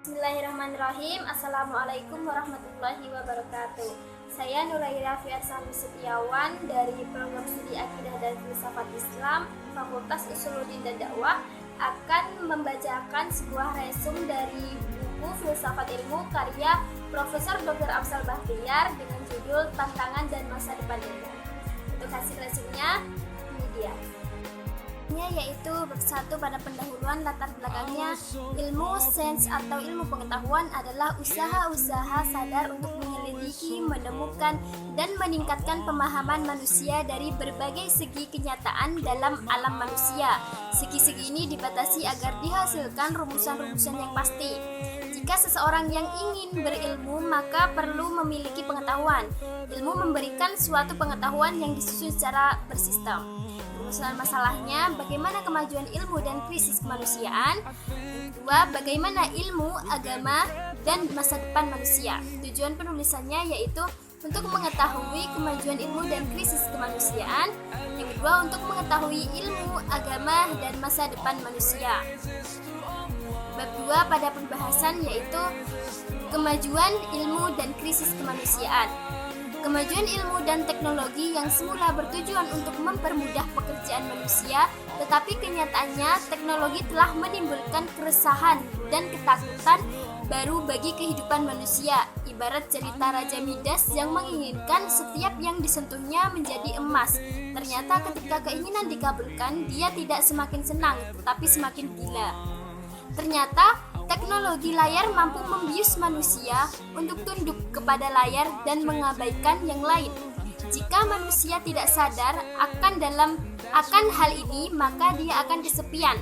Bismillahirrahmanirrahim. Assalamualaikum warahmatullahi wabarakatuh. Saya Nuraira Fiarsani Setiawan dari Program Studi Akidah dan Filsafat Islam Fakultas Usuluddin dan Dakwah akan membacakan sebuah resum dari buku Filsafat Ilmu karya Profesor Dr. Afzal Bahtiar dengan judul Tantangan dan Masa Depan Ilmu. Untuk hasil resumnya ini dia. Yaitu bab 1 pada pendahuluan latar belakangnya. Ilmu sains atau ilmu pengetahuan adalah usaha-usaha sadar untuk menyelidiki, menemukan, dan meningkatkan pemahaman manusia dari berbagai segi kenyataan dalam alam manusia. Segi-segi ini dibatasi agar dihasilkan rumusan-rumusan yang pasti. Jika seseorang yang ingin berilmu, maka perlu memiliki pengetahuan. Ilmu memberikan suatu pengetahuan yang disusun secara bersistem. Rumusan masalahnya, bagaimana kemajuan ilmu dan krisis kemanusiaan. Kedua, bagaimana ilmu, agama, dan masa depan manusia. Tujuan penulisannya yaitu untuk mengetahui kemajuan ilmu dan krisis kemanusiaan. Yang kedua, untuk mengetahui ilmu, agama, dan masa depan manusia. Bab 2 pada pembahasan yaitu kemajuan ilmu dan krisis kemanusiaan. Kemajuan ilmu dan teknologi yang semula bertujuan untuk mempermudah pekerjaan manusia, tetapi kenyataannya teknologi telah menimbulkan keresahan dan ketakutan baru bagi kehidupan manusia. Ibarat cerita Raja Midas yang menginginkan setiap yang disentuhnya menjadi emas. Ternyata ketika keinginan dikabulkan, dia tidak semakin senang, tetapi semakin gila. Ternyata teknologi layar mampu membius manusia untuk tunduk kepada layar dan mengabaikan yang lain. Jika manusia tidak sadar akan hal ini, maka dia akan kesepian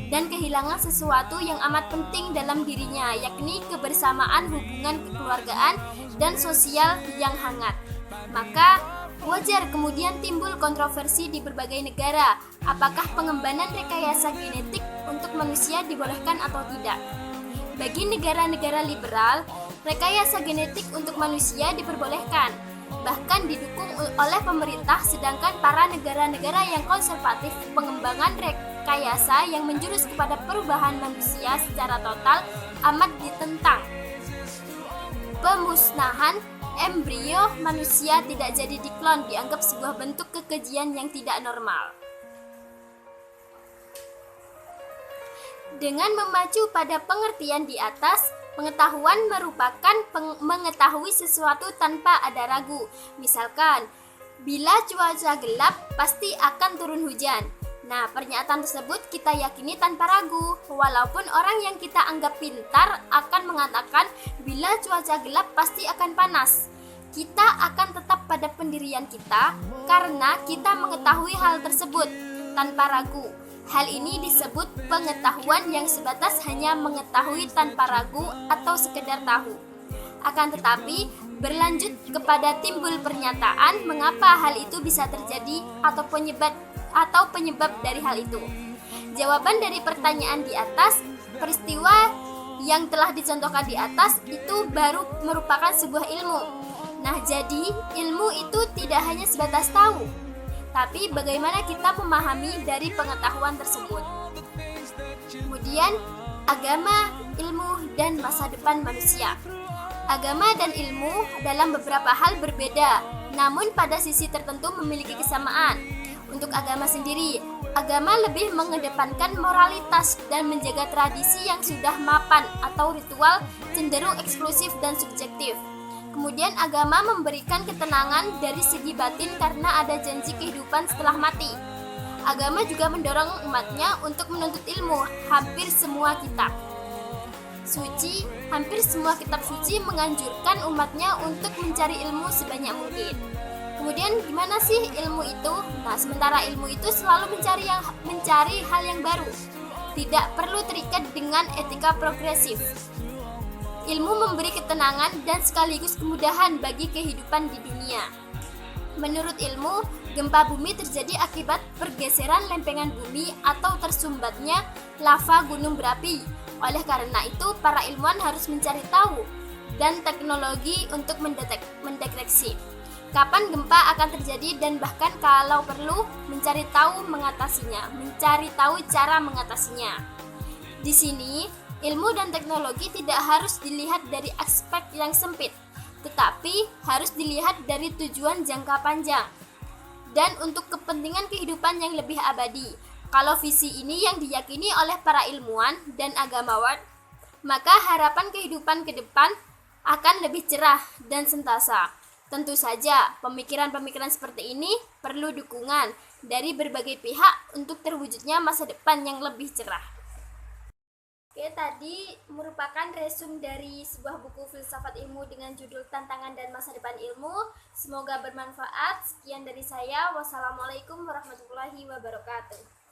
dan kehilangan sesuatu yang amat penting dalam dirinya, yakni kebersamaan, hubungan kekeluargaan, dan sosial yang hangat. Maka wajar kemudian timbul kontroversi di berbagai negara. Apakah pengembangan rekayasa genetik untuk manusia dibolehkan atau tidak? Bagi negara-negara liberal, rekayasa genetik untuk manusia diperbolehkan, bahkan didukung oleh pemerintah, sedangkan para negara-negara yang konservatif, pengembangan rekayasa yang menjurus kepada perubahan manusia secara total amat ditentang. Pemusnahan embrio manusia tidak jadi diklon dianggap sebuah bentuk kekejian yang tidak normal. Dengan memacu pada pengertian di atas, pengetahuan merupakan mengetahui sesuatu tanpa ada ragu. Misalkan, bila cuaca gelap pasti akan turun hujan. Nah, pernyataan tersebut kita yakini tanpa ragu. Walaupun orang yang kita anggap pintar akan mengatakan bila cuaca gelap pasti akan panas, kita akan tetap pada pendirian kita karena kita mengetahui hal tersebut tanpa ragu. Hal ini disebut pengetahuan yang sebatas hanya mengetahui tanpa ragu atau sekedar tahu. Akan tetapi, berlanjut kepada timbul pernyataan mengapa hal itu bisa terjadi atau penyebab dari hal itu. Jawaban dari pertanyaan di atas, peristiwa yang telah dicontohkan di atas itu baru merupakan sebuah ilmu. Nah, jadi ilmu itu tidak hanya sebatas tahu, tapi bagaimana kita memahami dari pengetahuan tersebut. Kemudian, agama, ilmu, dan masa depan manusia. Agama dan ilmu dalam beberapa hal berbeda, namun pada sisi tertentu memiliki kesamaan. Untuk agama sendiri, agama lebih mengedepankan moralitas dan menjaga tradisi yang sudah mapan atau ritual cenderung eksklusif dan subjektif. Kemudian agama memberikan ketenangan dari segi batin karena ada janji kehidupan setelah mati. Agama juga mendorong umatnya untuk menuntut ilmu. Hampir semua kitab suci menganjurkan umatnya untuk mencari ilmu sebanyak mungkin. Kemudian gimana sih ilmu itu? Nah, sementara ilmu itu selalu mencari hal yang baru, tidak perlu terikat dengan etika progresif. Ilmu memberi ketenangan dan sekaligus kemudahan bagi kehidupan di dunia. Menurut ilmu, gempa bumi terjadi akibat pergeseran lempengan bumi atau tersumbatnya lava gunung berapi. Oleh karena itu, para ilmuwan harus mencari tahu dan teknologi untuk mendeteksi kapan gempa akan terjadi dan bahkan kalau perlu mencari tahu cara mengatasinya. Di sini Ilmu dan teknologi tidak harus dilihat dari aspek yang sempit, tetapi harus dilihat dari tujuan jangka panjang dan untuk kepentingan kehidupan yang lebih abadi. Kalau visi ini yang diyakini oleh para ilmuwan dan agamawan, maka harapan kehidupan ke depan akan lebih cerah dan sentasa. Tentu saja, pemikiran-pemikiran seperti ini perlu dukungan dari berbagai pihak untuk terwujudnya masa depan yang lebih cerah. Oke, tadi merupakan resume dari sebuah buku filsafat ilmu dengan judul Tantangan dan Masa Depan Ilmu. Semoga bermanfaat. Sekian dari saya. Wassalamualaikum warahmatullahi wabarakatuh.